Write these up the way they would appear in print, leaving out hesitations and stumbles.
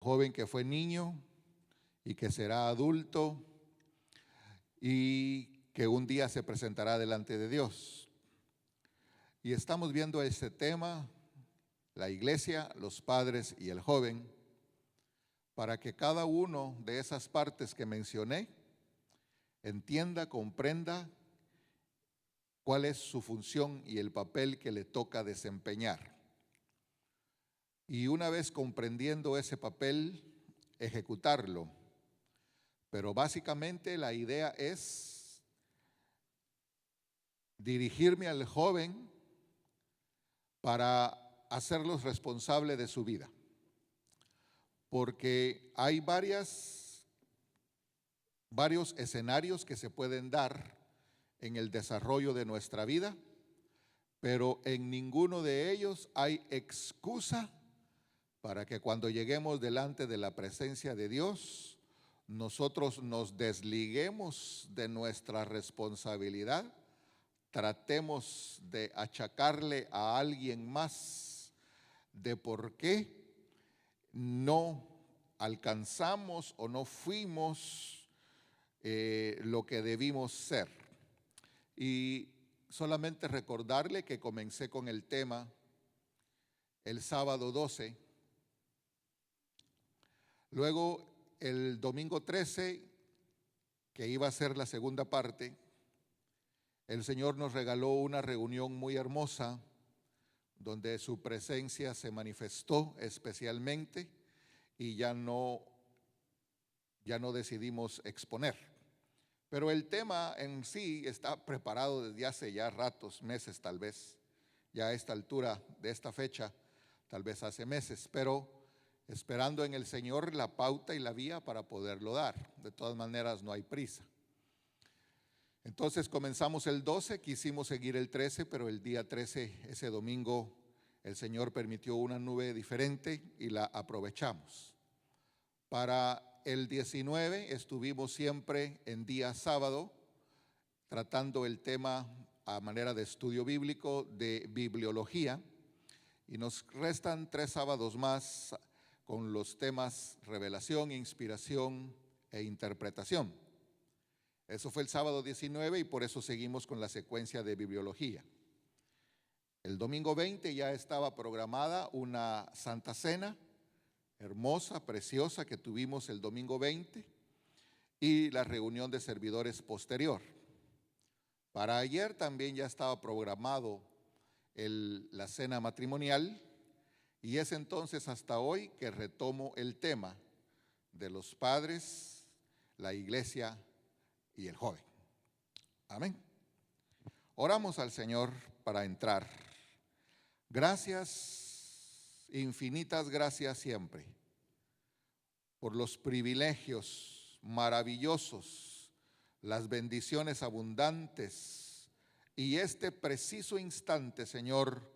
joven que fue niño y que será adulto y que un día se presentará delante de Dios. Y estamos viendo este tema, la iglesia, los padres y el joven, para que cada uno de esas partes que mencioné entienda, comprenda cuál es su función y el papel que le toca desempeñar. Y una vez comprendiendo ese papel, ejecutarlo. Pero básicamente la idea es dirigirme al joven para hacerlos responsables de su vida. Porque hay varios escenarios que se pueden dar en el desarrollo de nuestra vida, pero en ninguno de ellos hay excusa para que cuando lleguemos delante de la presencia de Dios, nosotros nos desliguemos de nuestra responsabilidad, tratemos de achacarle a alguien más de por qué no alcanzamos o no fuimos lo que debimos ser. Y solamente recordarle que comencé con el tema el sábado 12, luego el domingo 13, que iba a ser la segunda parte, el Señor nos regaló una reunión muy hermosa donde su presencia se manifestó especialmente y ya no decidimos exponer. Pero el tema en sí está preparado desde hace ya ratos, meses tal vez, ya a esta altura de esta fecha, tal vez hace meses, pero esperando en el Señor la pauta y la vía para poderlo dar. De todas maneras no hay prisa. Entonces comenzamos el 12, quisimos seguir el 13, pero el día 13, ese domingo, el Señor permitió una nube diferente y la aprovechamos. Para el 19 estuvimos siempre en día sábado tratando el tema a manera de estudio bíblico de bibliología y nos restan 3 sábados más con los temas revelación, inspiración e interpretación. Eso fue el sábado 19 y por eso seguimos con la secuencia de bibliología. El domingo 20 ya estaba programada una Santa Cena hermosa, preciosa, que tuvimos el domingo 20 y la reunión de servidores posterior. Para ayer también ya estaba programado la cena matrimonial y es entonces hasta hoy que retomo el tema de los padres, la iglesia y el joven. Amén. Oramos al Señor para entrar. Gracias, infinitas gracias siempre, por los privilegios maravillosos, las bendiciones abundantes y este preciso instante, Señor,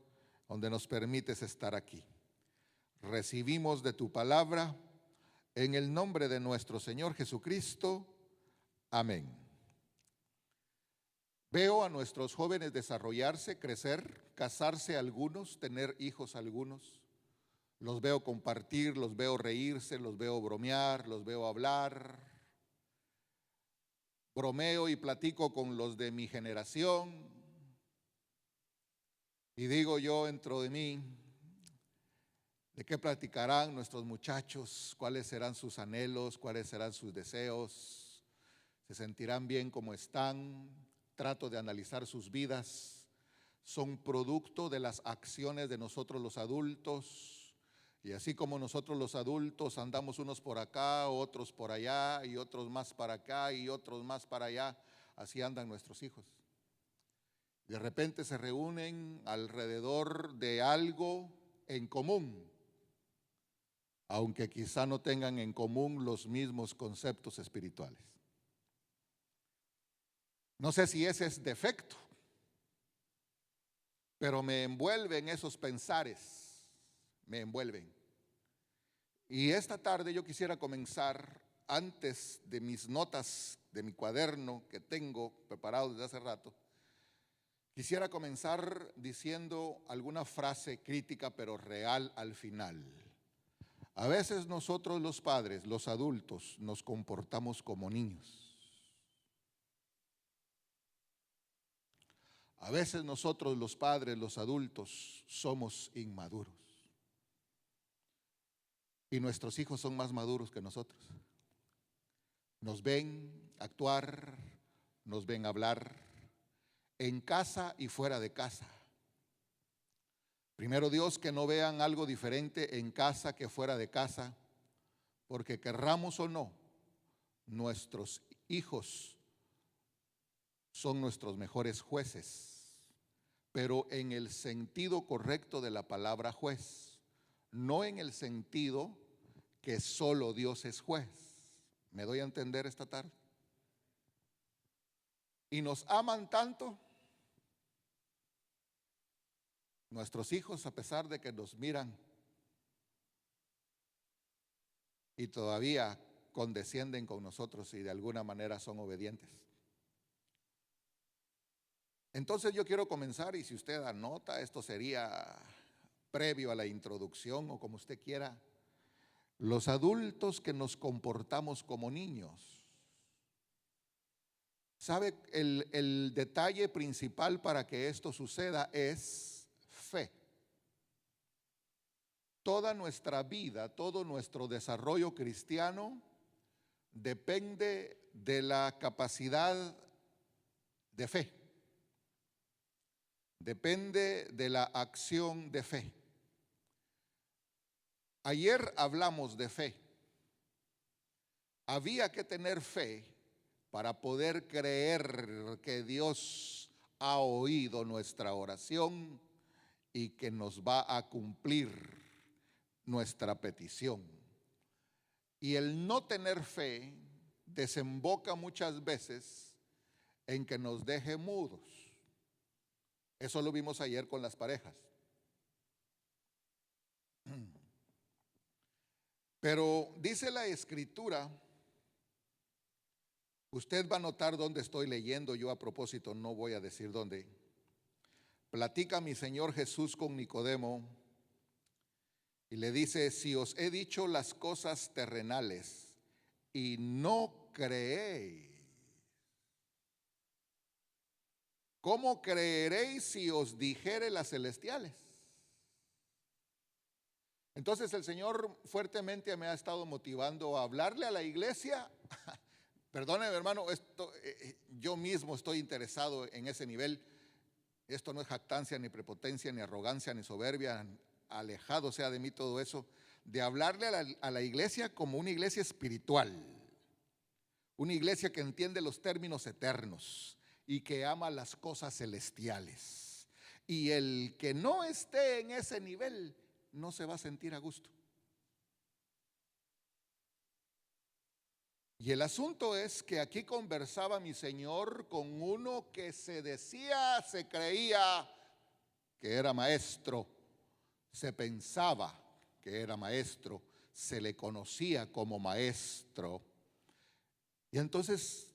donde nos permites estar aquí. Recibimos de tu palabra en el nombre de nuestro Señor Jesucristo. Amén. Veo a nuestros jóvenes desarrollarse, crecer, casarse algunos, tener hijos algunos. Los veo compartir, los veo reírse, los veo bromear, los veo hablar. Bromeo y platico con los de mi generación. Y digo yo dentro de mí, ¿de qué platicarán nuestros muchachos? ¿Cuáles serán sus anhelos? ¿Cuáles serán sus deseos? ¿Se sentirán bien como están? Trato de analizar sus vidas. Son producto de las acciones de nosotros los adultos. Y así como nosotros los adultos andamos unos por acá, otros por allá, y otros más para acá, y otros más para allá, así andan nuestros hijos. De repente se reúnen alrededor de algo en común, aunque quizá no tengan en común los mismos conceptos espirituales. No sé si ese es defecto, pero me envuelven esos pensares, me envuelven. Y esta tarde yo quisiera comenzar, antes de mis notas, de mi cuaderno que tengo preparado desde hace rato, quisiera comenzar diciendo alguna frase crítica pero real al final. A veces nosotros los padres, los adultos, nos comportamos como niños. A veces nosotros los padres, los adultos, somos inmaduros. Y nuestros hijos son más maduros que nosotros. Nos ven actuar, nos ven hablar, en casa y fuera de casa. Primero Dios, que no vean algo diferente en casa que fuera de casa, porque querramos o no, nuestros hijos son nuestros mejores jueces, pero en el sentido correcto de la palabra juez, no en el sentido que solo Dios es juez. ¿Me doy a entender esta tarde? Y nos aman tanto nuestros hijos, a pesar de que nos miran y todavía condescienden con nosotros y de alguna manera son obedientes. Entonces yo quiero comenzar, y si usted anota, esto sería previo a la introducción o como usted quiera. Los adultos que nos comportamos como niños. ¿Sabe? El detalle principal para que esto suceda es fe. Toda nuestra vida, todo nuestro desarrollo cristiano depende de la capacidad de fe. Depende de la acción de fe. Ayer hablamos de fe. Había que tener fe para poder creer que Dios ha oído nuestra oración y que nos va a cumplir nuestra petición. Y el no tener fe desemboca muchas veces en que nos deje mudos. Eso lo vimos ayer con las parejas. Pero dice la Escritura, usted va a notar dónde estoy leyendo, yo a propósito no voy a decir dónde. Platica mi Señor Jesús con Nicodemo y le dice: si os he dicho las cosas terrenales y no creéis, ¿cómo creeréis si os dijere las celestiales? Entonces el Señor fuertemente me ha estado motivando a hablarle a la iglesia. Perdóneme, hermano, yo mismo estoy interesado en ese nivel. Esto no es jactancia, ni prepotencia, ni arrogancia, ni soberbia. Alejado sea de mí todo eso. De hablarle a la iglesia como una iglesia espiritual. Una iglesia que entiende los términos eternos y que ama las cosas celestiales. Y el que no esté en ese nivel no se va a sentir a gusto. Y el asunto es que aquí conversaba mi Señor con uno que se creía que era maestro, se pensaba que era maestro, se le conocía como maestro. Y entonces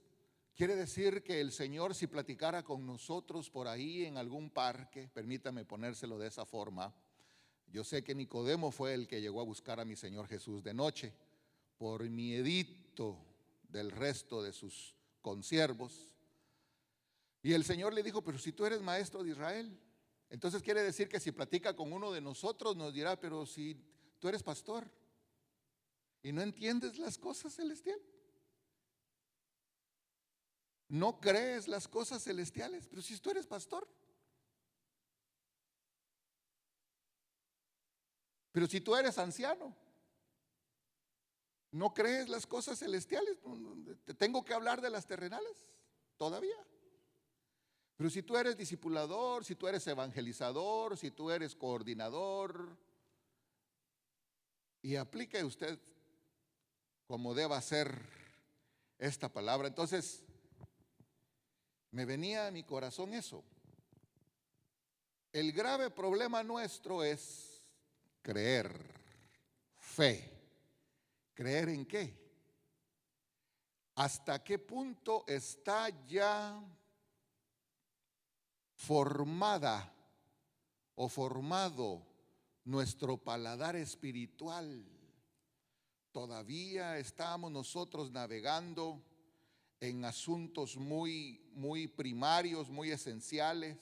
quiere decir que el Señor, si platicara con nosotros por ahí en algún parque, permítame ponérselo de esa forma. Yo sé que Nicodemo fue el que llegó a buscar a mi Señor Jesús de noche, por miedito del resto de sus consiervos. Y el Señor le dijo: pero si tú eres maestro de Israel. Entonces quiere decir que si platica con uno de nosotros nos dirá: pero si tú eres pastor y no entiendes las cosas celestiales, no crees las cosas celestiales, pero si tú eres pastor. Pero si tú eres anciano, ¿no crees las cosas celestiales? ¿Te tengo que hablar de las terrenales todavía? Pero si tú eres discipulador, si tú eres evangelizador, si tú eres coordinador, y aplique usted como deba ser esta palabra. Entonces, me venía a mi corazón eso. El grave problema nuestro es creer, fe. ¿Creer en qué? ¿Hasta qué punto está ya formada o formado nuestro paladar espiritual Todavía estamos nosotros navegando en asuntos muy primarios, muy esenciales.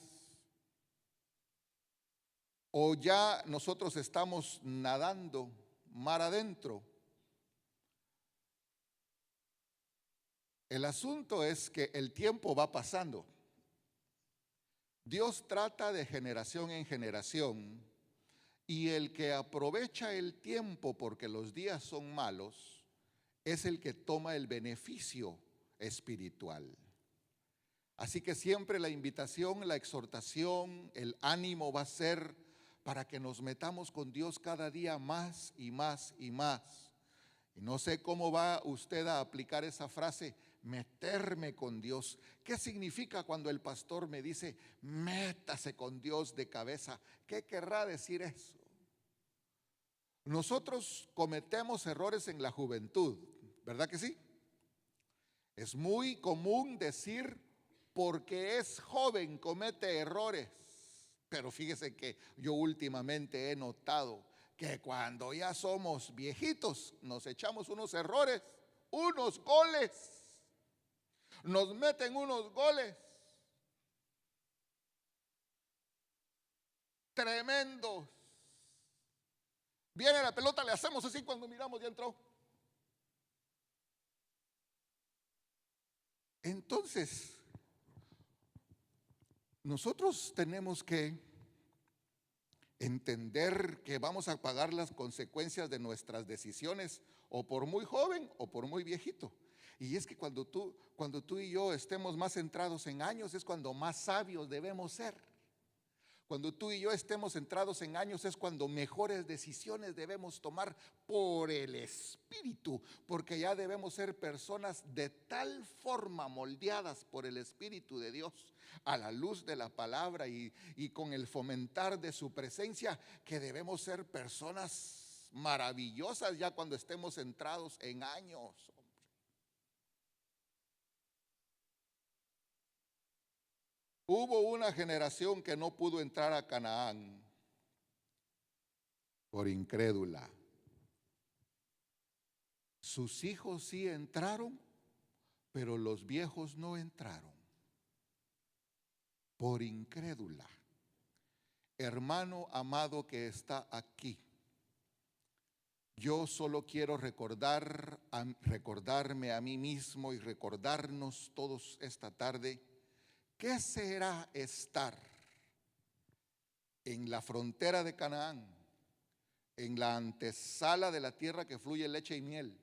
O ya nosotros estamos nadando mar adentro. El asunto es que el tiempo va pasando. Dios trata de generación en generación, y el que aprovecha el tiempo porque los días son malos es el que toma el beneficio espiritual. Así que siempre la invitación, la exhortación, el ánimo va a ser para que nos metamos con Dios cada día más y más y más. Y no sé cómo va usted a aplicar esa frase, meterme con Dios. ¿Qué significa cuando el pastor me dice, métase con Dios de cabeza? ¿Qué querrá decir eso? Nosotros cometemos errores en la juventud, ¿verdad que sí? Es muy común decir, porque es joven comete errores. Pero fíjese que yo últimamente he notado que cuando ya somos viejitos nos echamos unos errores, unos goles. Nos meten unos goles tremendos. Viene la pelota, le hacemos así cuando miramos, ya entró. Entonces, nosotros tenemos que entender que vamos a pagar las consecuencias de nuestras decisiones, o por muy joven o por muy viejito. Y es que cuando tú y yo estemos más centrados en años es cuando más sabios debemos ser. Cuando tú y yo estemos centrados en años es cuando mejores decisiones debemos tomar por el Espíritu, porque ya debemos ser personas de tal forma moldeadas por el Espíritu de Dios a la luz de la palabra y con el fomentar de su presencia, que debemos ser personas maravillosas ya cuando estemos centrados en años. Hubo una generación que no pudo entrar a Canaán por incrédula. Sus hijos sí entraron, pero los viejos no entraron por incrédula. Hermano amado que está aquí, yo solo quiero recordarme a mí mismo y recordarnos todos esta tarde, ¿qué será estar en la frontera de Canaán, en la antesala de la tierra que fluye leche y miel?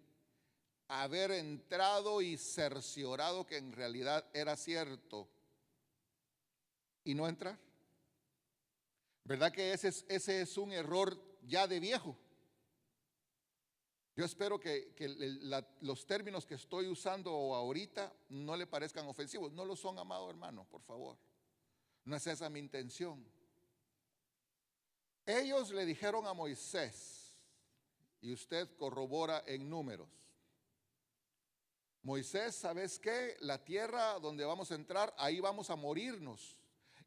Haber entrado y cerciorado que en realidad era cierto y no entrar. ¿Verdad que ese es un error ya de viejo? Yo espero que los términos que estoy usando ahorita no le parezcan ofensivos. No lo son, amado hermano, por favor. No es esa mi intención. Ellos le dijeron a Moisés, y usted corrobora en Números: Moisés, ¿sabes qué? La tierra donde vamos a entrar, ahí vamos a morirnos.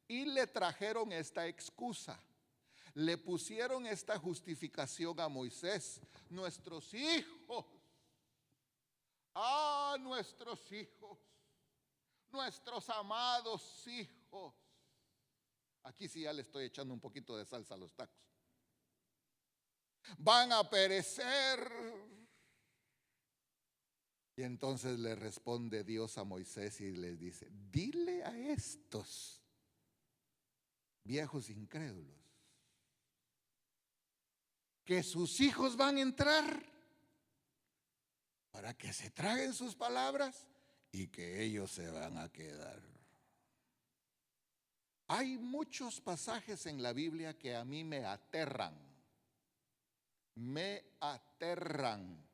Y le trajeron esta excusa. Le pusieron esta justificación a Moisés: nuestros hijos, nuestros hijos, nuestros amados hijos. Aquí sí ya le estoy echando un poquito de salsa a los tacos. Van a perecer. Y entonces le responde Dios a Moisés y les dice: dile a estos viejos incrédulos que sus hijos van a entrar para que se traguen sus palabras y que ellos se van a quedar. Hay muchos pasajes en la Biblia que a mí me aterran. Me aterran.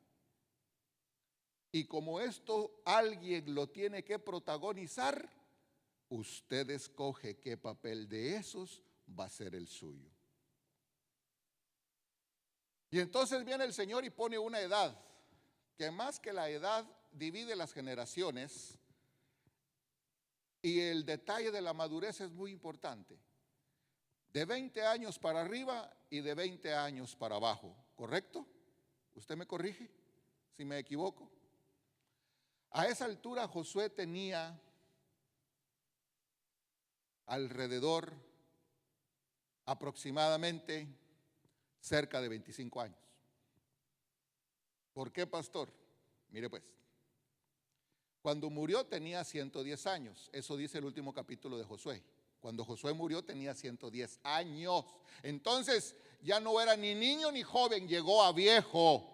Y como esto alguien lo tiene que protagonizar, usted escoge qué papel de esos va a ser el suyo. Y entonces viene el Señor y pone una edad, que más que la edad divide las generaciones, y el detalle de la madurez es muy importante. De 20 años para arriba y de 20 años para abajo, ¿correcto? ¿Usted me corrige? si me equivoco. A esa altura Josué tenía alrededor aproximadamente cerca de 25 años. ¿Por qué, pastor? Mire pues, cuando murió tenía 110 años, eso dice el último capítulo de Josué. Cuando Josué murió tenía 110 años, entonces ya no era ni niño ni joven, llegó a viejo.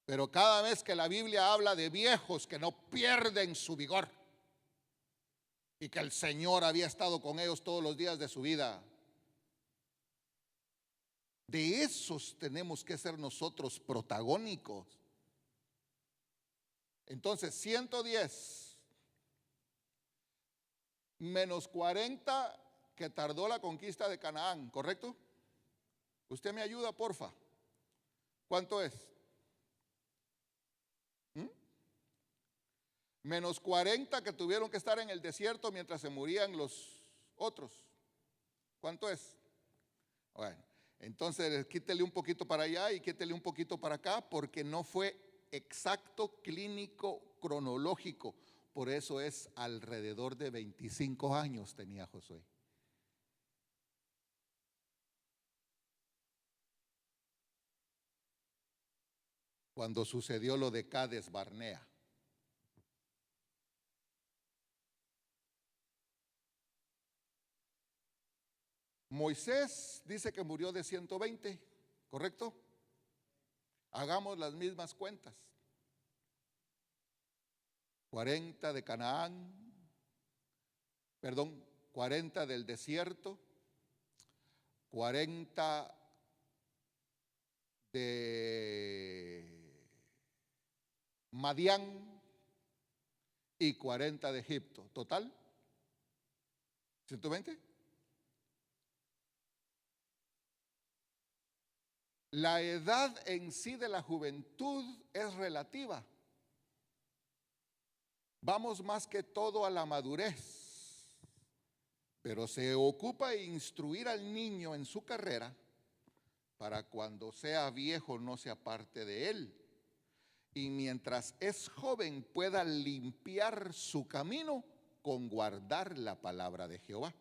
Pero cada vez que la Biblia habla de viejos que no pierden su vigor y que el Señor había estado con ellos todos los días de su vida, de esos tenemos que ser nosotros protagónicos. Entonces 110 menos 40 que tardó la conquista de Canaán, ¿correcto? Usted me ayuda, porfa. ¿Cuánto es? Menos 40 que tuvieron que estar en el desierto mientras se morían los otros. ¿Cuánto es? Bueno, entonces quítele un poquito para allá y quítele un poquito para acá, porque no fue exacto, clínico, cronológico. Por eso es alrededor de 25 años tenía Josué. Cuando sucedió lo de Cades Barnea. Moisés dice que murió de 120, ¿correcto? Hagamos las mismas cuentas. 40 de Canaán, 40 del desierto, 40 de Madián y 40 de Egipto. ¿Total? ¿120? La edad en sí de la juventud es relativa. Vamos más que todo a la madurez, pero se ocupa de instruir al niño en su carrera para cuando sea viejo no se aparte de él. Y mientras es joven pueda limpiar su camino con guardar la palabra de Jehová.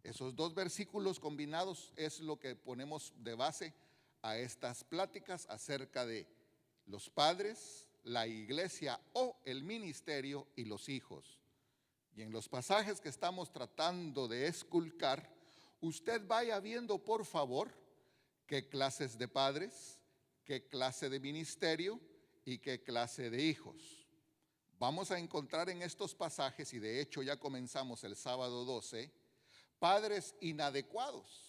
Esos dos versículos combinados es lo que ponemos de base a estas pláticas acerca de los padres, la iglesia o el ministerio y los hijos. Y en los pasajes que estamos tratando de esculcar, usted vaya viendo, por favor, qué clases de padres, qué clase de ministerio y qué clase de hijos. Vamos a encontrar en estos pasajes, y de hecho ya comenzamos el sábado 12, padres inadecuados,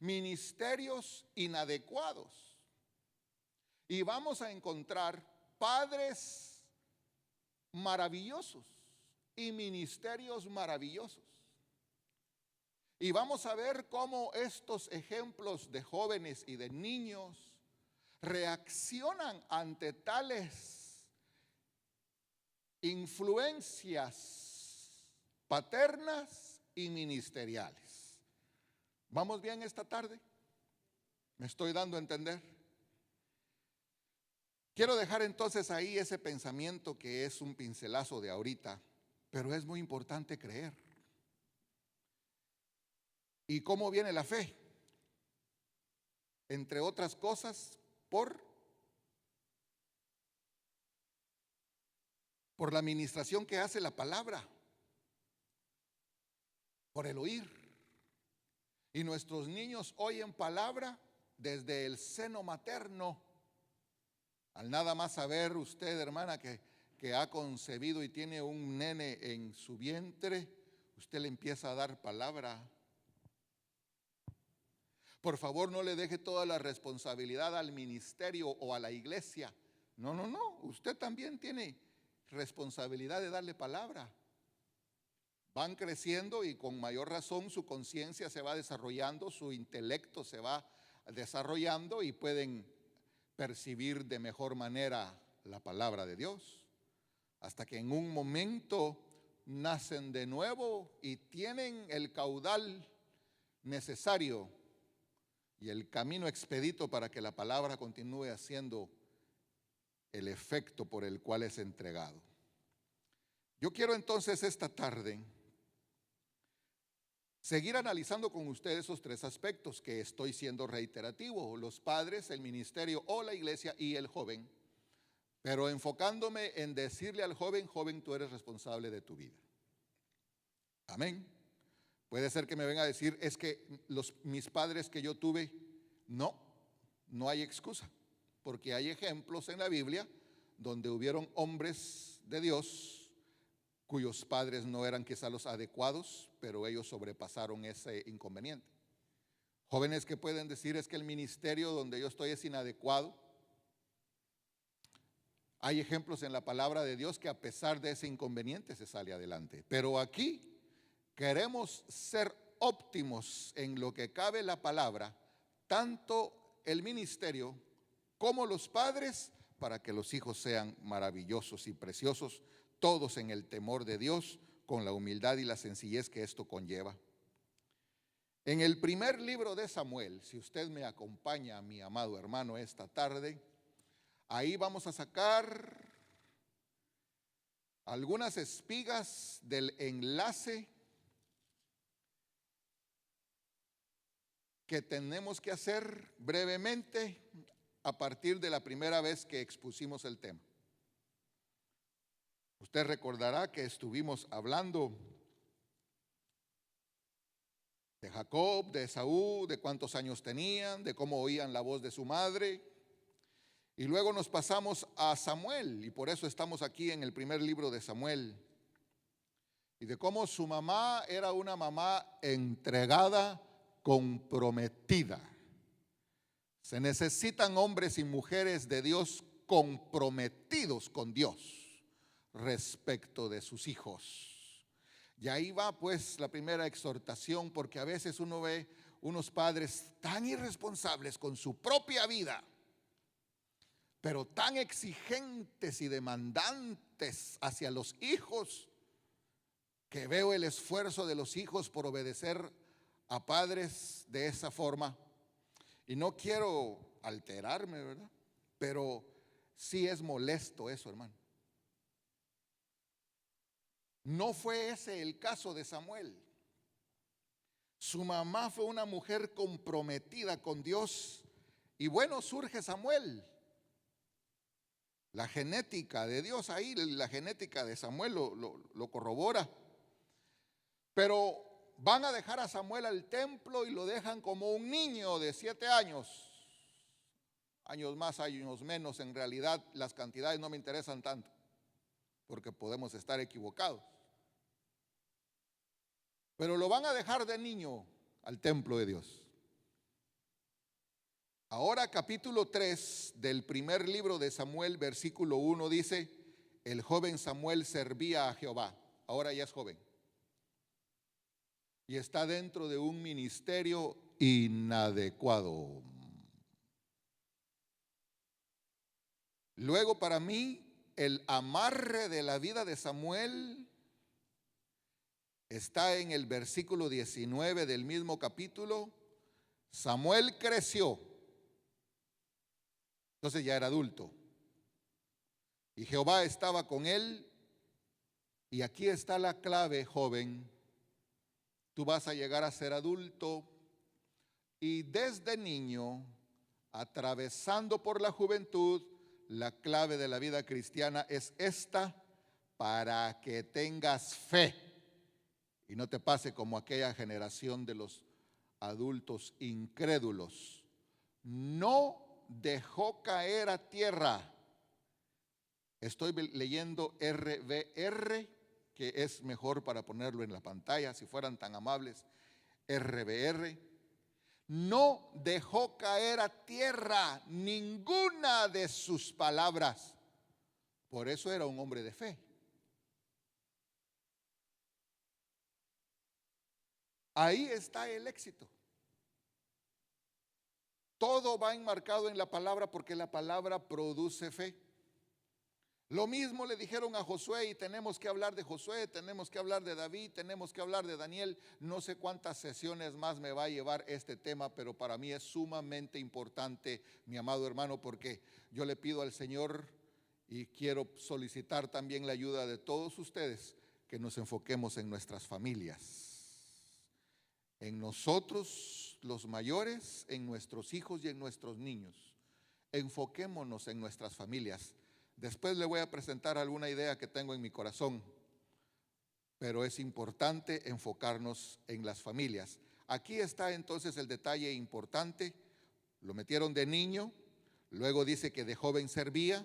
ministerios inadecuados, y vamos a encontrar padres maravillosos y ministerios maravillosos. Y vamos a ver cómo estos ejemplos de jóvenes y de niños reaccionan ante tales influencias paternas y ministeriales. ¿Vamos bien esta tarde? ¿Me estoy dando a entender? Quiero dejar entonces ahí ese pensamiento que es un pincelazo de ahorita, pero es muy importante creer. ¿Y cómo viene la fe? Entre otras cosas, por la administración que hace la palabra, por el oír. Y nuestros niños oyen palabra desde el seno materno. Al nada más saber usted, hermana, que ha concebido y tiene un nene en su vientre, usted le empieza a dar palabra. Por favor, no le deje toda la responsabilidad al ministerio o a la iglesia. No, usted también tiene responsabilidad de darle palabra. Van creciendo y con mayor razón su conciencia se va desarrollando, su intelecto se va desarrollando y pueden percibir de mejor manera la palabra de Dios. Hasta que en un momento nacen de nuevo y tienen el caudal necesario y el camino expedito para que la palabra continúe haciendo el efecto por el cual es entregado. Yo quiero entonces esta tarde seguir analizando con ustedes esos tres aspectos que estoy siendo reiterativo: los padres, el ministerio o la iglesia y el joven, pero enfocándome en decirle al joven: joven, tú eres responsable de tu vida. Amén. Puede ser que me venga a decir: es que mis padres que yo tuve, no hay excusa, porque hay ejemplos en la Biblia donde hubieron hombres de Dios cuyos padres no eran quizá los adecuados, pero ellos sobrepasaron ese inconveniente. Jóvenes que pueden decir: es que el ministerio donde yo estoy es inadecuado. Hay ejemplos en la palabra de Dios que a pesar de ese inconveniente se sale adelante. Pero aquí queremos ser óptimos en lo que cabe la palabra, tanto el ministerio como los padres, para que los hijos sean maravillosos y preciosos, todos en el temor de Dios, con la humildad y la sencillez que esto conlleva. En el primer libro de Samuel, si usted me acompaña, mi amado hermano, esta tarde, ahí vamos a sacar algunas espigas del enlace que tenemos que hacer brevemente a partir de la primera vez que expusimos el tema. Usted recordará que estuvimos hablando de Jacob, de Esaú, de cuántos años tenían, de cómo oían la voz de su madre. Y luego nos pasamos a Samuel, y por eso estamos aquí en el primer libro de Samuel. Y de cómo su mamá era una mamá entregada, comprometida. Se necesitan hombres y mujeres de Dios comprometidos con Dios respecto de sus hijos. Y ahí va pues la primera exhortación, porque a veces uno ve unos padres tan irresponsables con su propia vida, pero tan exigentes y demandantes hacia los hijos, que veo el esfuerzo de los hijos por obedecer a padres de esa forma. Y no quiero alterarme, ¿verdad? Pero sí es molesto eso, hermano. No fue ese el caso de Samuel. Su mamá fue una mujer comprometida con Dios. Y bueno, surge Samuel. La genética de Dios ahí, la genética de Samuel lo corrobora. Pero van a dejar a Samuel al templo y lo dejan como un niño de 7 años. Años más, años menos, en realidad las cantidades no me interesan tanto, porque podemos estar equivocados. Pero lo van a dejar de niño al templo de Dios. Ahora capítulo 3 del primer libro de Samuel, versículo 1 dice: el joven Samuel servía a Jehová. Ahora ya es joven. Y está dentro de un ministerio inadecuado. Luego, para mí, el amarre de la vida de Samuel está en el versículo 19 del mismo capítulo. Samuel creció, entonces ya era adulto, y Jehová estaba con él. Y aquí está la clave, joven. Tú vas a llegar a ser adulto, y desde niño, atravesando por la juventud, la clave de la vida cristiana es esta: para que tengas fe y no te pase como aquella generación de los adultos incrédulos. No dejó caer a tierra. Estoy leyendo RVR, que es mejor para ponerlo en la pantalla, si fueran tan amables. RVR. No dejó caer a tierra ninguna de sus palabras. Por eso era un hombre de fe. Ahí está el éxito. Todo va enmarcado en la palabra, porque la palabra produce fe. Lo mismo le dijeron a Josué, y tenemos que hablar de Josué, tenemos que hablar de David, tenemos que hablar de Daniel. No sé cuántas sesiones más me va a llevar este tema, pero para mí es sumamente importante, mi amado hermano, porque yo le pido al Señor y quiero solicitar también la ayuda de todos ustedes, que nos enfoquemos en nuestras familias, en nosotros los mayores, en nuestros hijos y en nuestros niños. Enfoquémonos en nuestras familias. Después le voy a presentar alguna idea que tengo en mi corazón, pero es importante enfocarnos en las familias. Aquí está entonces el detalle importante. Lo metieron de niño, luego dice que de joven servía,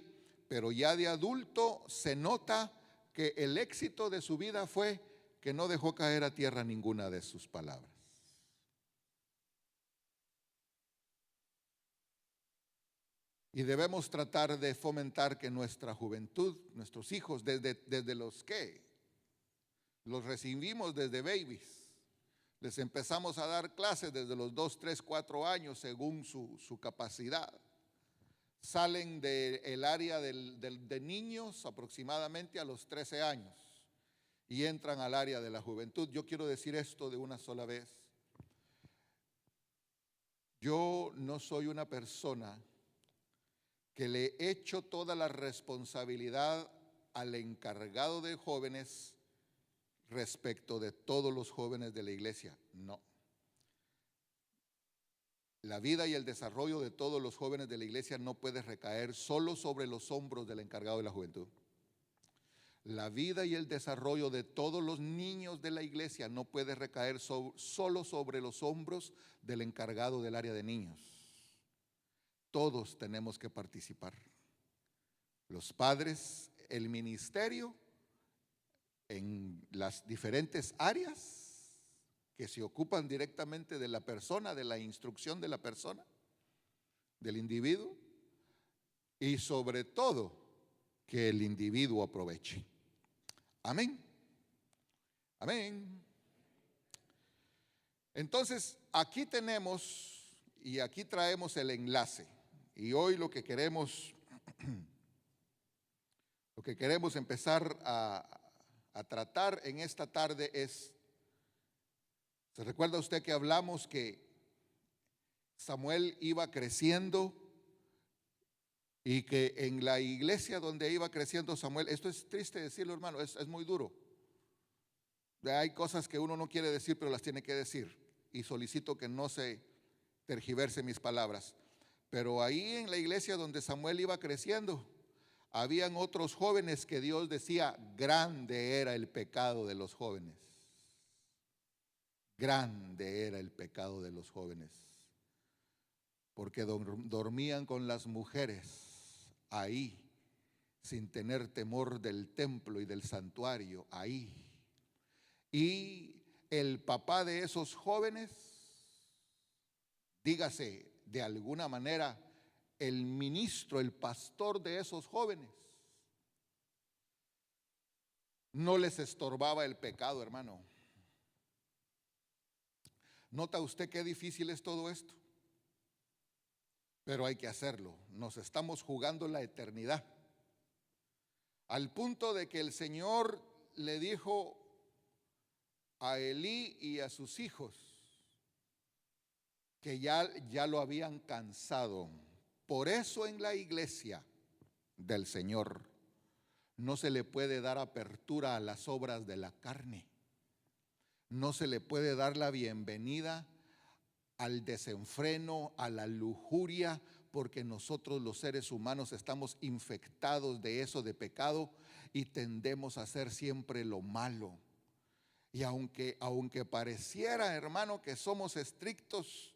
pero ya de adulto se nota que el éxito de su vida fue que no dejó caer a tierra ninguna de sus palabras. Y debemos tratar de fomentar que nuestra juventud, nuestros hijos, desde los que los recibimos desde babies, les empezamos a dar clases desde los 2, 3, 4 años según su capacidad. Salen del área de niños aproximadamente a los 13 años y entran al área de la juventud. Yo quiero decir esto de una sola vez. Yo no soy una persona que le echo toda la responsabilidad al encargado de jóvenes respecto de todos los jóvenes de la iglesia. No. La vida y el desarrollo de todos los jóvenes de la iglesia no puede recaer solo sobre los hombros del encargado de la juventud. La vida y el desarrollo de todos los niños de la iglesia no puede recaer solo sobre los hombros del encargado del área de niños. Todos tenemos que participar. Los padres, el ministerio, en las diferentes áreas que se ocupan directamente de la persona, de la instrucción de la persona, del individuo, y sobre todo que el individuo aproveche. Amén. Amén. Entonces, aquí tenemos y aquí traemos el enlace. Y hoy lo que queremos empezar a tratar en esta tarde es, ¿se recuerda usted que hablamos que Samuel iba creciendo y que en la iglesia donde iba creciendo Samuel, esto es triste decirlo, hermano, es muy duro. Hay cosas que uno no quiere decir, pero las tiene que decir. Y solicito que no se tergiverse mis palabras. Pero ahí en la iglesia donde Samuel iba creciendo, habían otros jóvenes que Dios decía, grande era el pecado de los jóvenes. Grande era el pecado de los jóvenes. Porque dormían con las mujeres ahí, sin tener temor del templo y del santuario, ahí. Y el papá de esos jóvenes, dígase de alguna manera, el ministro, el pastor de esos jóvenes, no les estorbaba el pecado, hermano. ¿Nota usted qué difícil es todo esto? Pero hay que hacerlo. Nos estamos jugando la eternidad. Al punto de que el Señor le dijo a Elí y a sus hijos que ya lo habían cansado. Por eso en la iglesia del Señor no se le puede dar apertura a las obras de la carne. No se le puede dar la bienvenida al desenfreno, a la lujuria, porque nosotros los seres humanos estamos infectados de eso, de pecado, y tendemos a hacer siempre lo malo. Y aunque pareciera, hermano, que somos estrictos,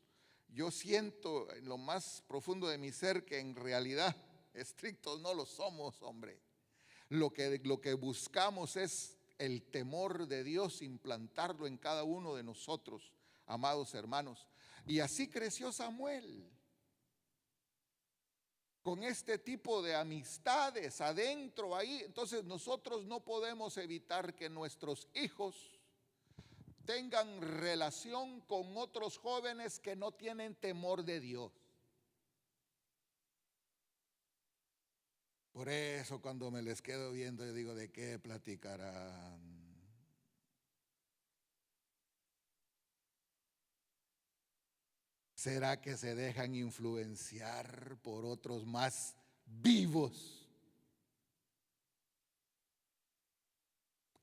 yo siento en lo más profundo de mi ser que en realidad estrictos no lo somos, hombre. Lo que buscamos es el temor de Dios, implantarlo en cada uno de nosotros, amados hermanos. Y así creció Samuel, con este tipo de amistades adentro ahí. Entonces nosotros no podemos evitar que nuestros hijos tengan relación con otros jóvenes que no tienen temor de Dios. Por eso cuando me les quedo viendo, yo digo, ¿de qué platicarán? ¿Será que se dejan influenciar por otros más vivos?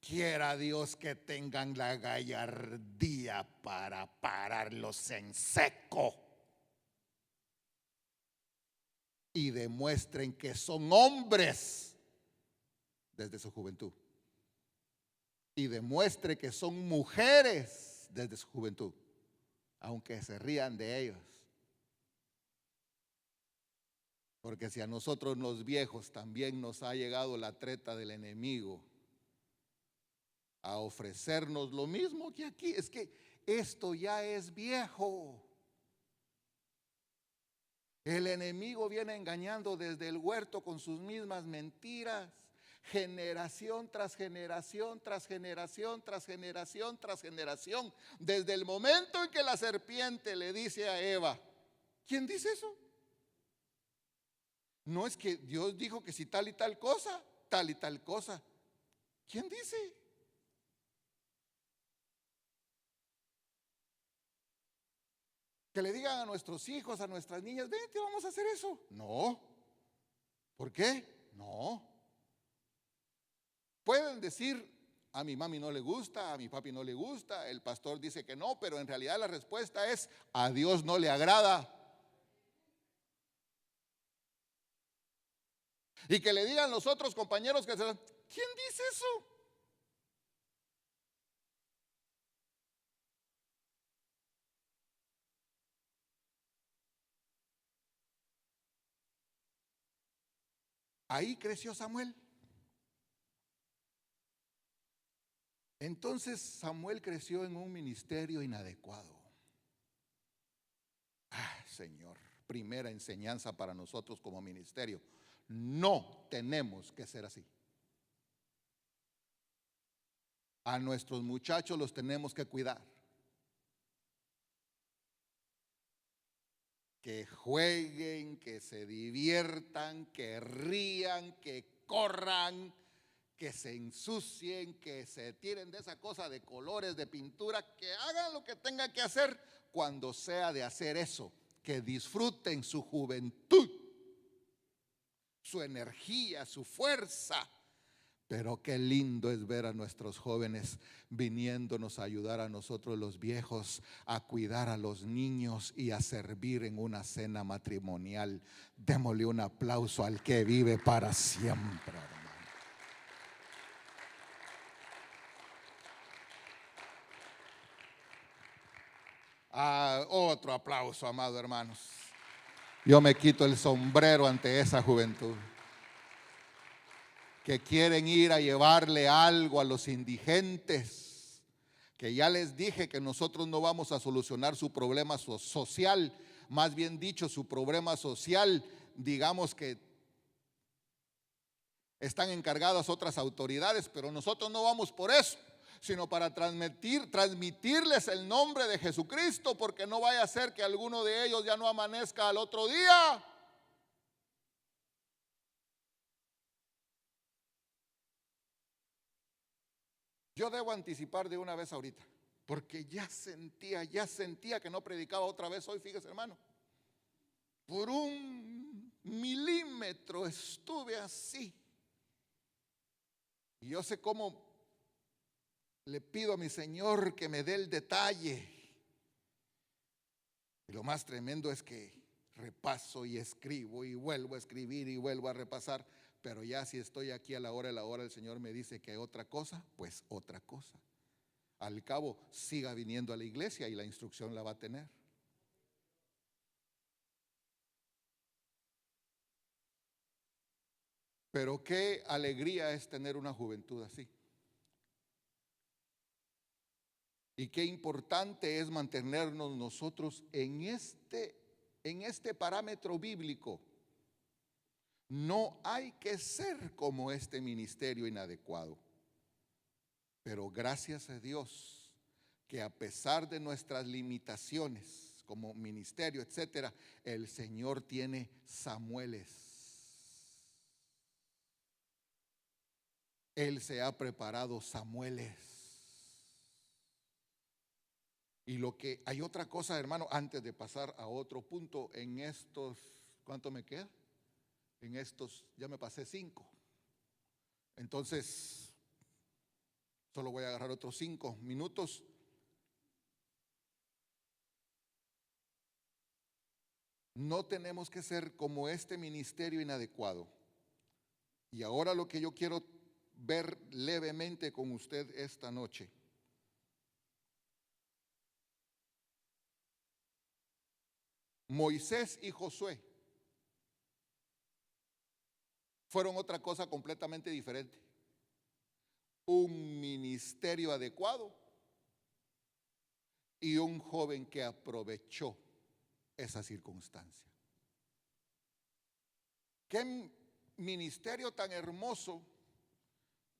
Quiera Dios que tengan la gallardía para pararlos en seco y demuestren que son hombres desde su juventud, y demuestre que son mujeres desde su juventud, aunque se rían de ellos. Porque si a nosotros los viejos también nos ha llegado la treta del enemigo a ofrecernos lo mismo que aquí, es que esto ya es viejo. El enemigo viene engañando desde el huerto con sus mismas mentiras, generación tras generación, tras generación, tras generación, tras generación. Desde el momento en que la serpiente le dice a Eva, ¿quién dice eso? No es que Dios dijo que si tal y tal cosa, tal y tal cosa. ¿Quién dice? Que le digan a nuestros hijos, a nuestras niñas, vente, vamos a hacer eso. No. ¿Por qué? No. Pueden decir, a mi mami no le gusta, a mi papi no le gusta, el pastor dice que no, pero en realidad la respuesta es, a Dios no le agrada. Y que le digan los otros compañeros que se dan, ¿quién dice eso? Ahí creció Samuel. Entonces Samuel creció en un ministerio inadecuado. Señor, primera enseñanza para nosotros como ministerio. No tenemos que ser así. A nuestros muchachos los tenemos que cuidar. Que jueguen, que se diviertan, que rían, que corran, que se ensucien, que se tiren de esa cosa de colores, de pintura, que hagan lo que tengan que hacer cuando sea de hacer eso, que disfruten su juventud, su energía, su fuerza. Pero qué lindo es ver a nuestros jóvenes viniéndonos a ayudar a nosotros los viejos, a cuidar a los niños y a servir en una cena matrimonial. Démosle un aplauso al que vive para siempre, hermano. Otro aplauso, amado hermanos. Yo me quito el sombrero ante esa juventud que quieren ir a llevarle algo a los indigentes, que ya les dije que nosotros no vamos a solucionar su problema social, más bien dicho, su problema social, digamos que están encargadas otras autoridades, pero nosotros no vamos por eso, sino para transmitirles el nombre de Jesucristo, porque no vaya a ser que alguno de ellos ya no amanezca al otro día. Yo debo anticipar de una vez ahorita, porque ya sentía que no predicaba otra vez hoy, fíjese hermano. Por 1 milímetro estuve así. Y yo sé cómo le pido a mi Señor que me dé el detalle. Y lo más tremendo es que repaso y escribo y vuelvo a escribir y vuelvo a repasar. Pero ya si estoy aquí a la hora el Señor me dice que otra cosa, pues otra cosa. Al cabo, siga viniendo a la iglesia y la instrucción la va a tener. Pero qué alegría es tener una juventud así. Y qué importante es mantenernos nosotros en este parámetro bíblico. No hay que ser como este ministerio inadecuado. Pero gracias a Dios que a pesar de nuestras limitaciones como ministerio, etcétera, el Señor tiene Samueles. Él se ha preparado Samueles. Y lo que hay otra cosa, hermano, antes de pasar a otro punto, en estos, ¿cuánto me queda? En estos, ya me pasé 5. Entonces, solo voy a agarrar otros 5 minutos. No tenemos que ser como este ministerio inadecuado. Y ahora lo que yo quiero ver levemente con usted esta noche. Moisés y Josué fueron otra cosa completamente diferente. Un ministerio adecuado y un joven que aprovechó esa circunstancia. Qué ministerio tan hermoso.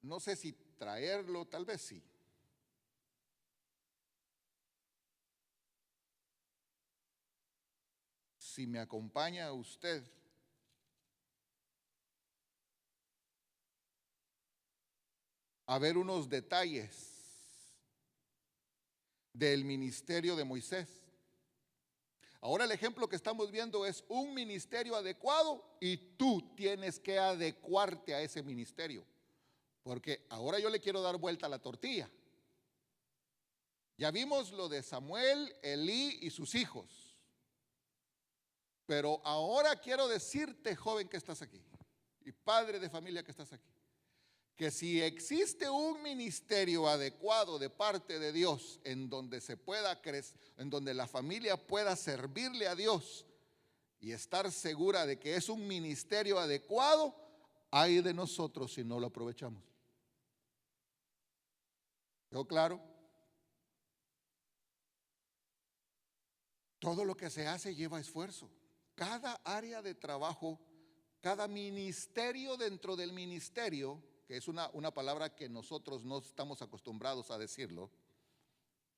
No sé si traerlo, tal vez sí. Si me acompaña usted a ver unos detalles del ministerio de Moisés. Ahora el ejemplo que estamos viendo es un ministerio adecuado y tú tienes que adecuarte a ese ministerio. Porque ahora yo le quiero dar vuelta a la tortilla. Ya vimos lo de Samuel, Elí y sus hijos. Pero ahora quiero decirte, joven que estás aquí, y padre de familia que estás aquí, que si existe un ministerio adecuado de parte de Dios en donde se pueda crecer, en donde la familia pueda servirle a Dios y estar segura de que es un ministerio adecuado, hay de nosotros si no lo aprovechamos. ¿Quedó claro? Todo lo que se hace lleva esfuerzo. Cada área de trabajo, cada ministerio dentro del ministerio, que es una palabra que nosotros no estamos acostumbrados a decirlo,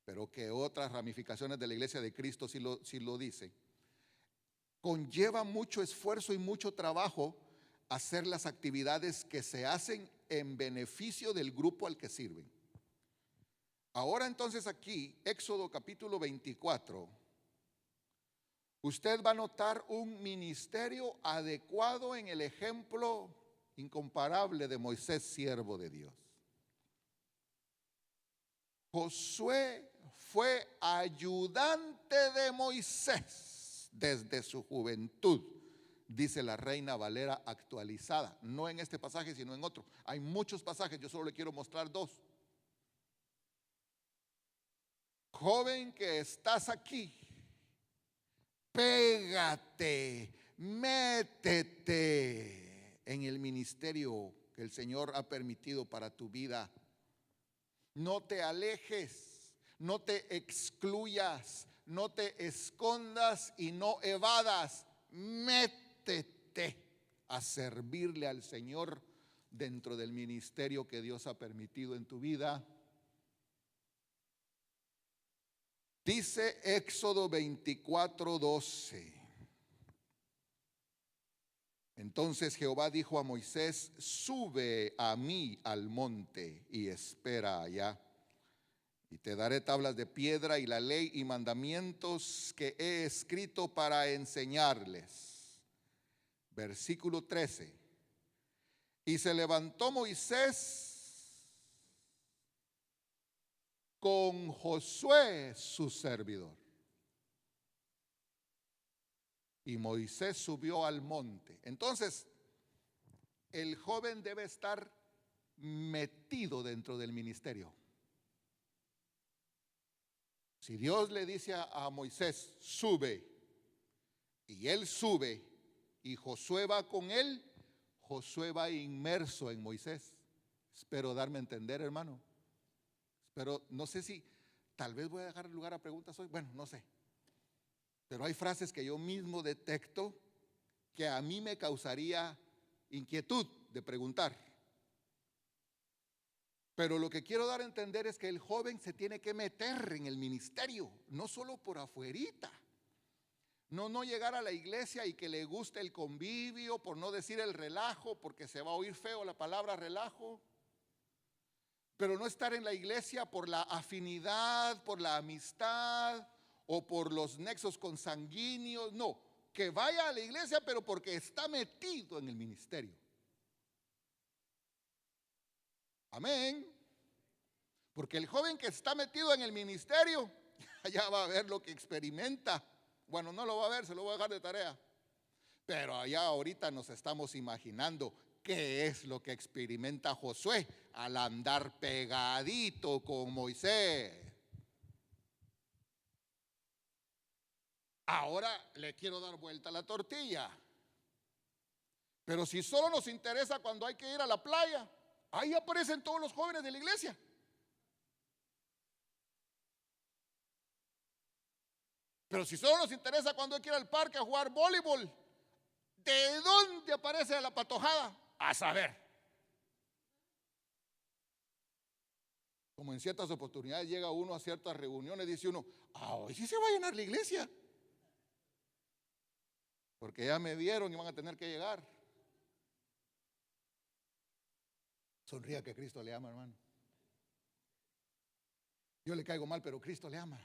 pero que otras ramificaciones de la Iglesia de Cristo sí lo dicen, conlleva mucho esfuerzo y mucho trabajo hacer las actividades que se hacen en beneficio del grupo al que sirven. Ahora entonces aquí, Éxodo capítulo 24, usted va a notar un ministerio adecuado en el ejemplo incomparable de Moisés, siervo de Dios. Josué fue ayudante de Moisés desde su juventud, dice la Reina Valera actualizada. No en este pasaje, sino en otro. Hay muchos pasajes, yo solo le quiero mostrar 2. Joven que estás aquí, pégate, métete en el ministerio que el Señor ha permitido para tu vida. No te alejes, no te excluyas, no te escondas y no evadas. Métete a servirle al Señor dentro del ministerio que Dios ha permitido en tu vida. Dice Éxodo 24:12. Entonces Jehová dijo a Moisés: sube a mí al monte y espera allá. Y te daré tablas de piedra y la ley y mandamientos que he escrito para enseñarles. Versículo 13. Y se levantó Moisés con Josué su servidor. Y Moisés subió al monte. Entonces, el joven debe estar metido dentro del ministerio. Si Dios le dice a Moisés, sube, y él sube, y Josué va con él, Josué va inmerso en Moisés. Espero darme a entender, hermano. Pero no sé si, tal vez voy a dejar lugar a preguntas hoy. Bueno, no sé. Pero hay frases que yo mismo detecto que a mí me causaría inquietud de preguntar. Pero lo que quiero dar a entender es que el joven se tiene que meter en el ministerio, no solo por afuerita. No llegar a la iglesia y que le guste el convivio, por no decir el relajo, porque se va a oír feo la palabra relajo. Pero no estar en la iglesia por la afinidad, por la amistad o por los nexos consanguíneos. No, que vaya a la iglesia, pero porque está metido en el ministerio. Amén. Porque el joven que está metido en el ministerio, allá va a ver lo que experimenta. Bueno, no lo va a ver, se lo voy a dejar de tarea. Pero allá ahorita nos estamos imaginando qué es lo que experimenta Josué al andar pegadito con Moisés. Ahora le quiero dar vuelta a la tortilla. Pero si solo nos interesa cuando hay que ir a la playa, ahí aparecen todos los jóvenes de la iglesia. Pero si solo nos interesa cuando hay que ir al parque a jugar voleibol, ¿de dónde aparece la patojada? A saber. Como en ciertas oportunidades llega uno a ciertas reuniones, dice uno, hoy sí se va a llenar la iglesia. Porque ya me vieron y van a tener que llegar. Sonría que Cristo le ama, hermano. Yo le caigo mal, pero Cristo le ama.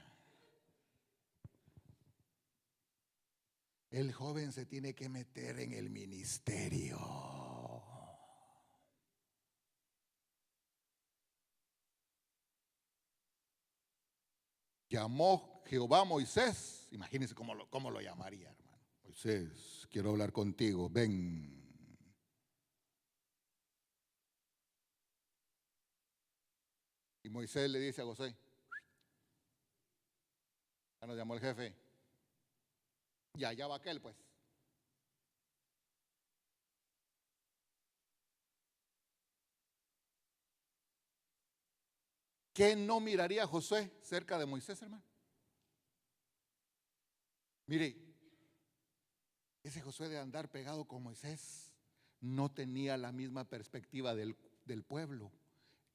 El joven se tiene que meter en el ministerio. Llamó Jehová a Moisés. Imagínense cómo lo llamaría, hermano. Moisés, quiero hablar contigo, ven. Y Moisés le dice a José, ya nos llamó el jefe, y allá va aquel pues. ¿Qué no miraría Josué cerca de Moisés, hermano? Mire, ese Josué de andar pegado con Moisés no tenía la misma perspectiva del pueblo.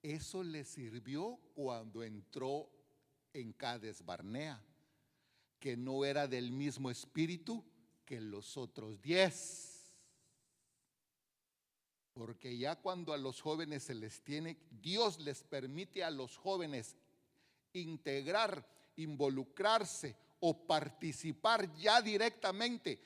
Eso le sirvió cuando entró en Cades Barnea, que no era del mismo espíritu que los otros 10. Porque ya cuando a los jóvenes se les tiene, Dios les permite a los jóvenes integrar, involucrarse o participar ya directamente,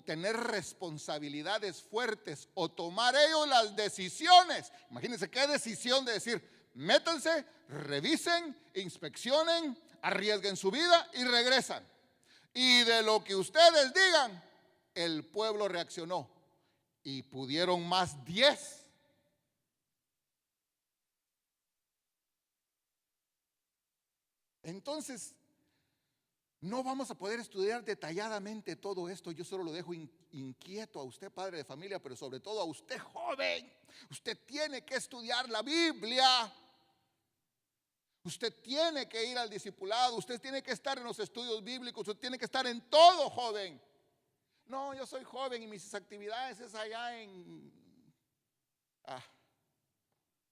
tener responsabilidades fuertes o tomar ellos las decisiones. Imagínense qué decisión de decir, métanse, revisen, inspeccionen, arriesguen su vida y regresan. Y de lo que ustedes digan, el pueblo reaccionó y pudieron más 10. Entonces, no vamos a poder estudiar detalladamente todo esto. Yo solo lo dejo inquieto a usted, padre de familia, pero sobre todo a usted, joven. Usted tiene que estudiar la Biblia. Usted tiene que ir al discipulado. Usted tiene que estar en los estudios bíblicos. Usted tiene que estar en todo, joven. No, yo soy joven y mis actividades es allá en...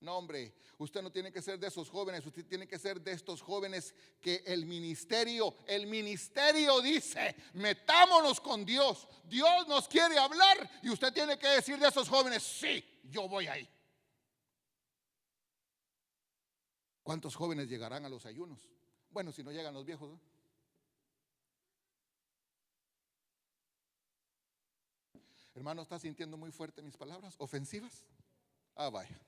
No, hombre, usted no tiene que ser de esos jóvenes, usted tiene que ser de estos jóvenes que el ministerio dice, metámonos con Dios. Dios nos quiere hablar y usted tiene que decir de esos jóvenes, sí, yo voy ahí. ¿Cuántos jóvenes llegarán a los ayunos? Bueno, si no llegan los viejos, ¿no? Hermano, ¿está sintiendo muy fuerte mis palabras? ¿Ofensivas? Vaya.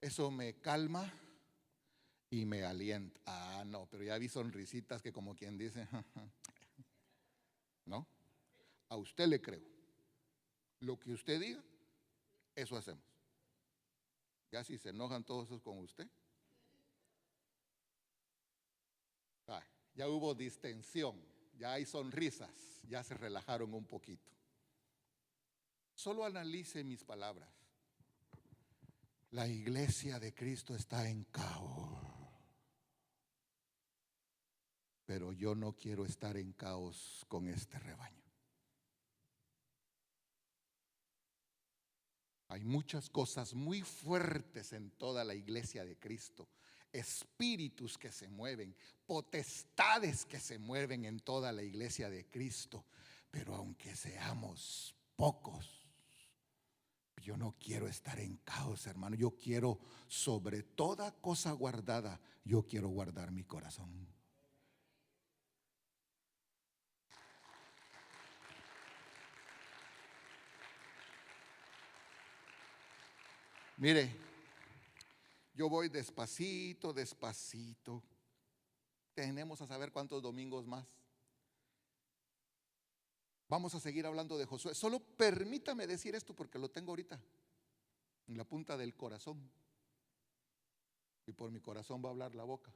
Eso me calma y me alienta. No, pero ya vi sonrisitas que como quien dice, no, a usted le creo. Lo que usted diga, eso hacemos. Ya si se enojan todos esos con usted, ya hubo distensión, ya hay sonrisas, ya se relajaron un poquito. Solo analice mis palabras. La iglesia de Cristo está en caos. Pero yo no quiero estar en caos con este rebaño. Hay muchas cosas muy fuertes en toda la iglesia de Cristo. Espíritus que se mueven, potestades que se mueven en toda la iglesia de Cristo. Pero aunque seamos pocos, yo no quiero estar en caos, hermano. Yo quiero, sobre toda cosa guardada, yo quiero guardar mi corazón. Mire, yo voy despacito, despacito. Tenemos a saber cuántos domingos más. Vamos a seguir hablando de Josué. Solo permítame decir esto porque lo tengo ahorita en la punta del corazón. Y por mi corazón va a hablar la boca.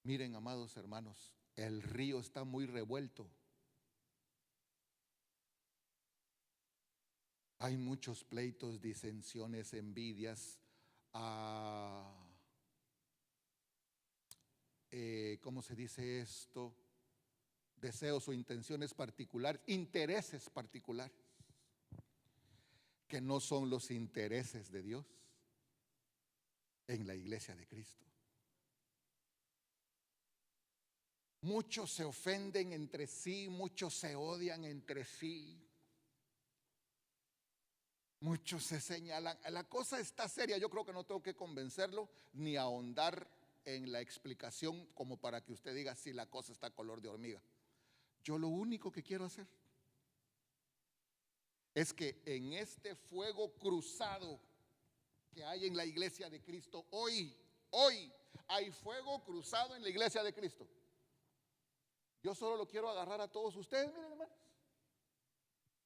Miren, amados hermanos, el río está muy revuelto. Hay muchos pleitos, disensiones, envidias, ¿cómo se dice esto? Deseos o intenciones particulares, intereses particulares, que no son los intereses de Dios en la iglesia de Cristo. Muchos se ofenden entre sí, muchos se odian entre sí, muchos se señalan. La cosa está seria. Yo creo que no tengo que convencerlo ni ahondar en la explicación como para que usted diga si la cosa está color de hormiga. Yo lo único que quiero hacer es que en este fuego cruzado que hay en la iglesia de Cristo, hoy hay fuego cruzado en la iglesia de Cristo. Yo solo lo quiero agarrar a todos ustedes, miren, hermanos,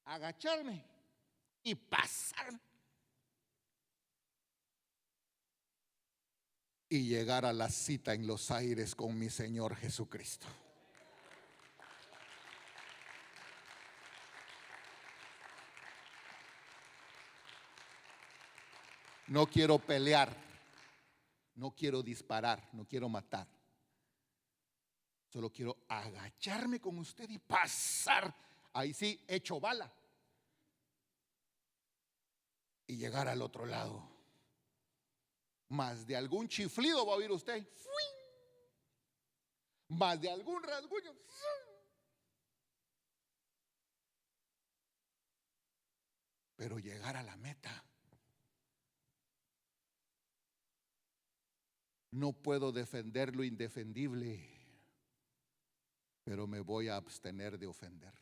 agacharme y pasar y llegar a la cita en los aires con mi Señor Jesucristo. No quiero pelear, no quiero disparar, no quiero matar. Solo quiero agacharme con usted y pasar, ahí sí, hecho bala, y llegar al otro lado. Más de algún chiflido va a oír usted, más de algún rasguño, pero llegar a la meta. No puedo defender lo indefendible, pero me voy a abstener de ofender.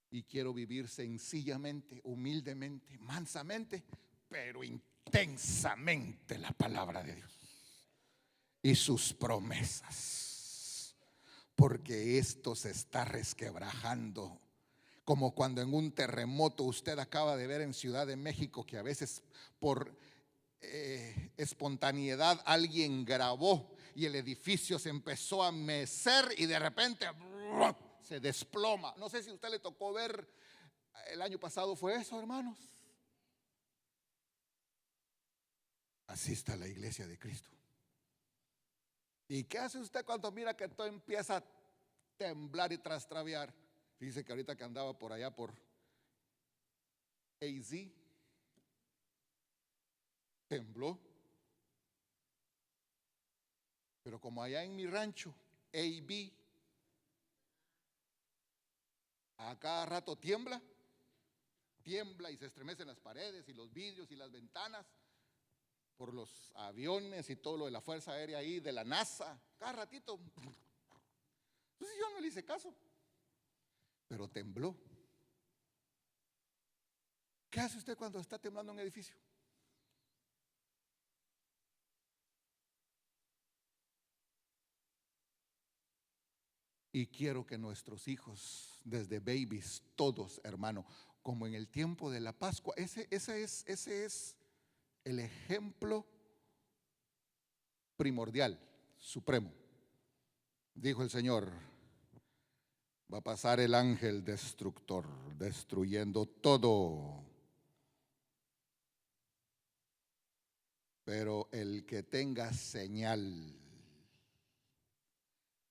Y quiero vivir sencillamente, humildemente, mansamente, pero intensamente la palabra de Dios y sus promesas, porque esto se está resquebrajando. Como cuando en un terremoto usted acaba de ver en Ciudad de México que a veces por espontaneidad alguien grabó y el edificio se empezó a mecer y de repente se desploma. No sé si a usted le tocó ver, el año pasado fue eso, hermanos. Así está la iglesia de Cristo. ¿Y qué hace usted cuando mira que todo empieza a temblar y trastraviar? Fíjese que ahorita que andaba por allá por AZ, tembló. Pero como allá en mi rancho, AB, a cada rato tiembla y se estremecen las paredes y los vidrios y las ventanas por los aviones y todo lo de la Fuerza Aérea ahí, de la NASA, cada ratito. Entonces yo no le hice caso, pero tembló. ¿Qué hace usted cuando está temblando un edificio? Y quiero que nuestros hijos, desde babies, todos, hermano, como en el tiempo de la Pascua, ese es el ejemplo primordial, supremo. Dijo el Señor: va a pasar el ángel destructor, destruyendo todo. Pero el que tenga señal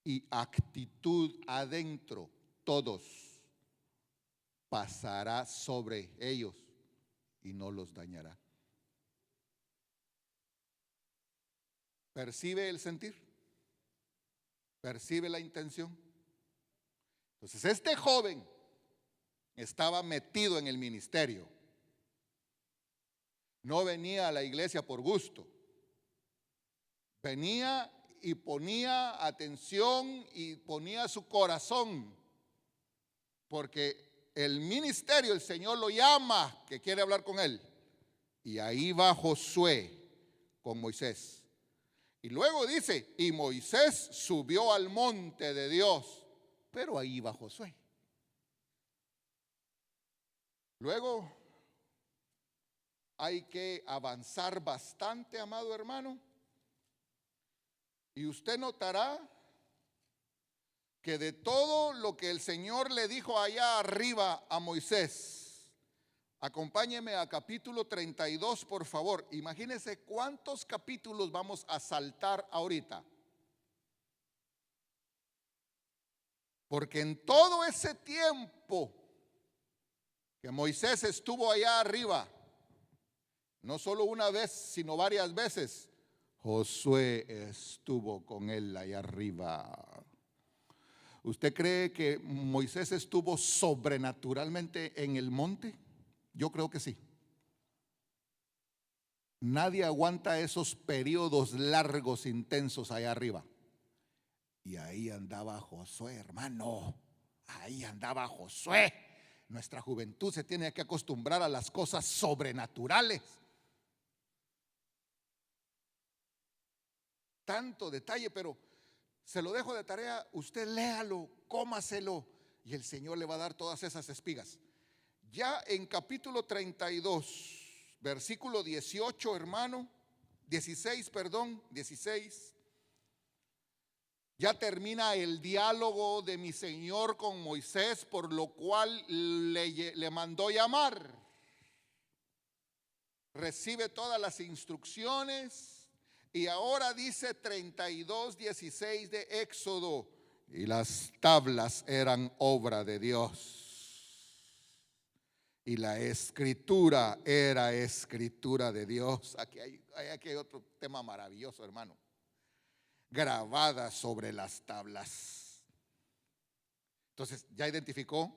y actitud adentro, todos, pasará sobre ellos y no los dañará. ¿Percibe el sentir? ¿Percibe la intención? Entonces este joven estaba metido en el ministerio. No venía a la iglesia por gusto. Venía y ponía atención y ponía su corazón, porque el ministerio, el Señor lo llama, que quiere hablar con él. Y ahí va Josué con Moisés. Y luego dice, y Moisés subió al monte de Dios, pero ahí va Josué. Luego hay que avanzar bastante, amado hermano. Y usted notará que de todo lo que el Señor le dijo allá arriba a Moisés, acompáñeme a capítulo 32, por favor. Imagínense cuántos capítulos vamos a saltar ahorita. Porque en todo ese tiempo que Moisés estuvo allá arriba, no solo una vez, sino varias veces, Josué estuvo con él allá arriba. ¿Usted cree que Moisés estuvo sobrenaturalmente en el monte? Yo creo que sí. Nadie aguanta esos periodos largos, intensos allá arriba. Y ahí andaba Josué, hermano. Ahí andaba Josué. Nuestra juventud se tiene que acostumbrar a las cosas sobrenaturales. Tanto detalle, pero se lo dejo de tarea. Usted léalo, cómaselo, y el Señor le va a dar todas esas espigas. Ya en capítulo 32, versículo 18, hermano, 16, perdón, 16, ya termina el diálogo de mi Señor con Moisés, por lo cual le mandó llamar. Recibe todas las instrucciones. Y ahora dice 32:16 de Éxodo, y las tablas eran obra de Dios, y la escritura era escritura de Dios. Aquí hay otro tema maravilloso, hermano. Grabada sobre las tablas. Entonces ya identificó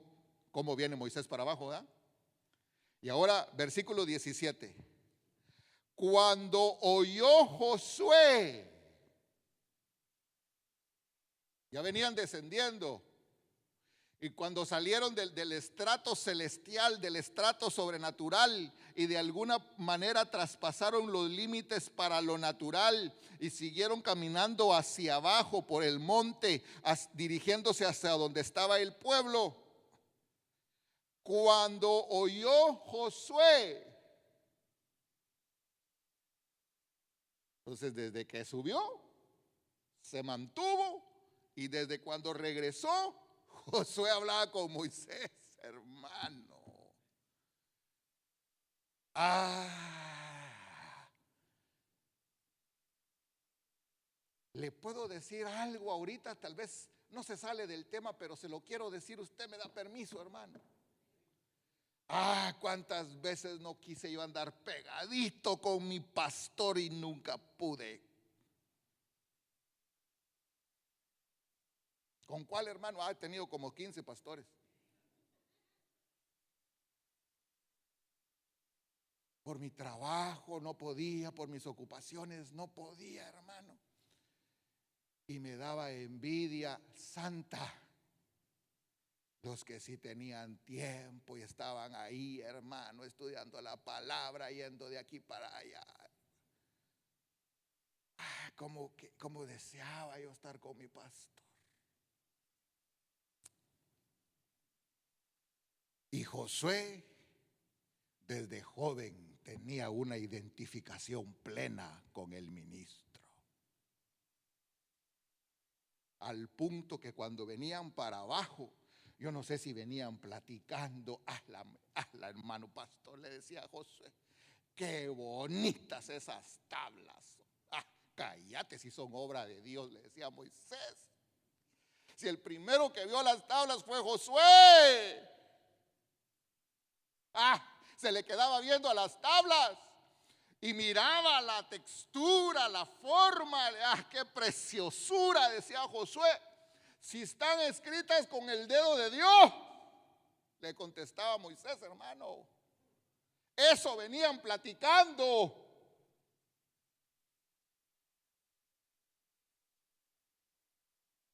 cómo viene Moisés para abajo, ¿verdad? Y ahora versículo 17. Cuando oyó Josué, ya venían descendiendo, y cuando salieron del estrato celestial, del estrato sobrenatural, y de alguna manera traspasaron los límites para lo natural y siguieron caminando hacia abajo por el monte, dirigiéndose hacia donde estaba el pueblo. Cuando oyó Josué, entonces desde que subió, se mantuvo, y desde cuando regresó, Josué hablaba con Moisés, hermano. Le puedo decir algo ahorita, tal vez no se sale del tema, pero se lo quiero decir. Usted me da permiso, hermano. Cuántas veces no quise yo andar pegadito con mi pastor y nunca pude. ¿Con cuál, hermano? He tenido como 15 pastores. Por mi trabajo no podía, por mis ocupaciones no podía, hermano. Y me daba envidia santa los que sí tenían tiempo y estaban ahí, hermano, estudiando la palabra, yendo de aquí para allá. Como deseaba yo estar con mi pastor. Y Josué, desde joven, tenía una identificación plena con el ministro. Al punto que cuando venían para abajo, yo no sé si venían platicando, la hermano pastor le decía a Josué, qué bonitas esas tablas. Cállate, si son obra de Dios, le decía a Moisés. Si el primero que vio las tablas fue Josué. Se le quedaba viendo a las tablas y miraba la textura, la forma. Qué preciosura, decía Josué. Si están escritas con el dedo de Dios, Le contestaba Moisés, hermano. Eso venían platicando.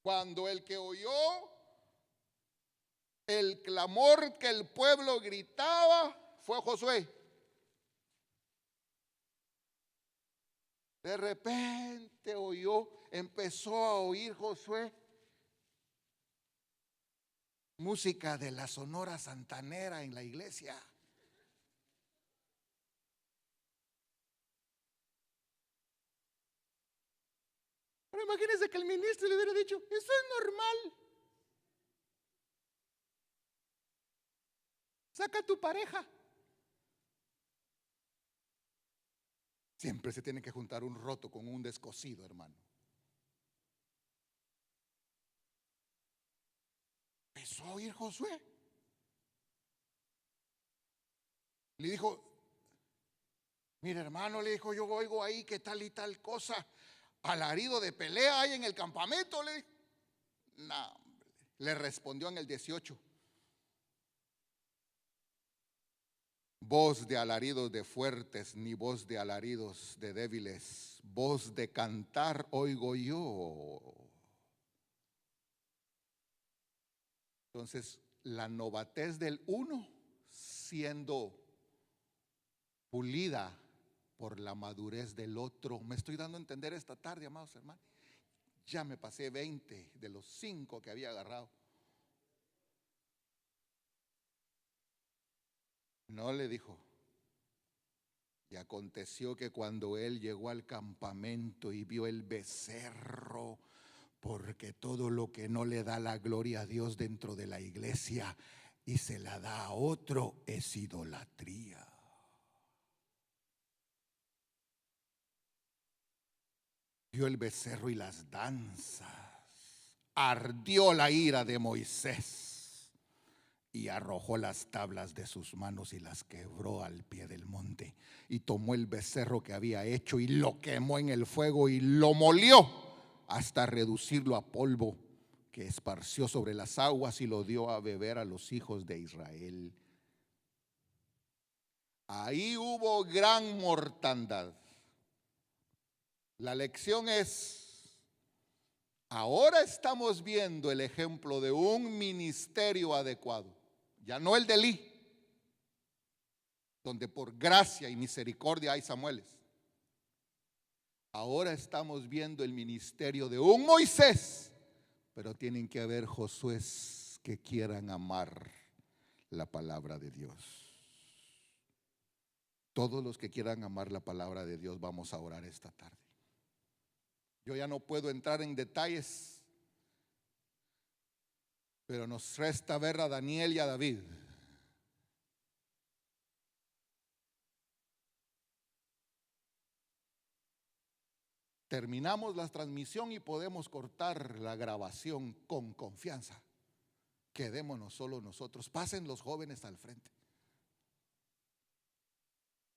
Cuando el que oyó el clamor que el pueblo gritaba fue Josué. De repente empezó a oír Josué música de la Sonora Santanera en la iglesia. Pero imagínense que el ministro le hubiera dicho, eso es normal. Saca a tu pareja. Siempre se tiene que juntar un roto con un descosido, hermano. Empezó a oír Josué. Le dijo, mire hermano, le dijo, yo oigo ahí que tal y tal cosa, alarido de pelea hay en el campamento. Le dijo, no, hombre. Le respondió en el 18. Voz de alaridos de fuertes, ni voz de alaridos de débiles. Voz de cantar oigo yo. Entonces, la novatez del uno siendo pulida por la madurez del otro. Me estoy dando a entender esta tarde, amados hermanos. Ya me pasé 20 de los 5 que había agarrado. No, le dijo. Y aconteció que cuando él llegó al campamento y vio el becerro, porque todo lo que no le da la gloria a Dios dentro de la iglesia y se la da a otro es idolatría. Vio el becerro y las danzas. Ardió la ira de Moisés y arrojó las tablas de sus manos y las quebró al pie del monte. Y tomó el becerro que había hecho y lo quemó en el fuego y lo molió hasta reducirlo a polvo, que esparció sobre las aguas y lo dio a beber a los hijos de Israel. Ahí hubo gran mortandad. La lección es, ahora estamos viendo el ejemplo de un ministerio adecuado, ya no el de Elí, donde por gracia y misericordia hay Samueles. Ahora estamos viendo el ministerio de un Moisés, pero tienen que haber Josués que quieran amar la palabra de Dios. Todos los que quieran amar la palabra de Dios, vamos a orar esta tarde. Yo ya no puedo entrar en detalles, pero nos resta ver a Daniel y a David. Terminamos la transmisión y podemos cortar la grabación con confianza. Quedémonos solo nosotros. Pasen los jóvenes al frente.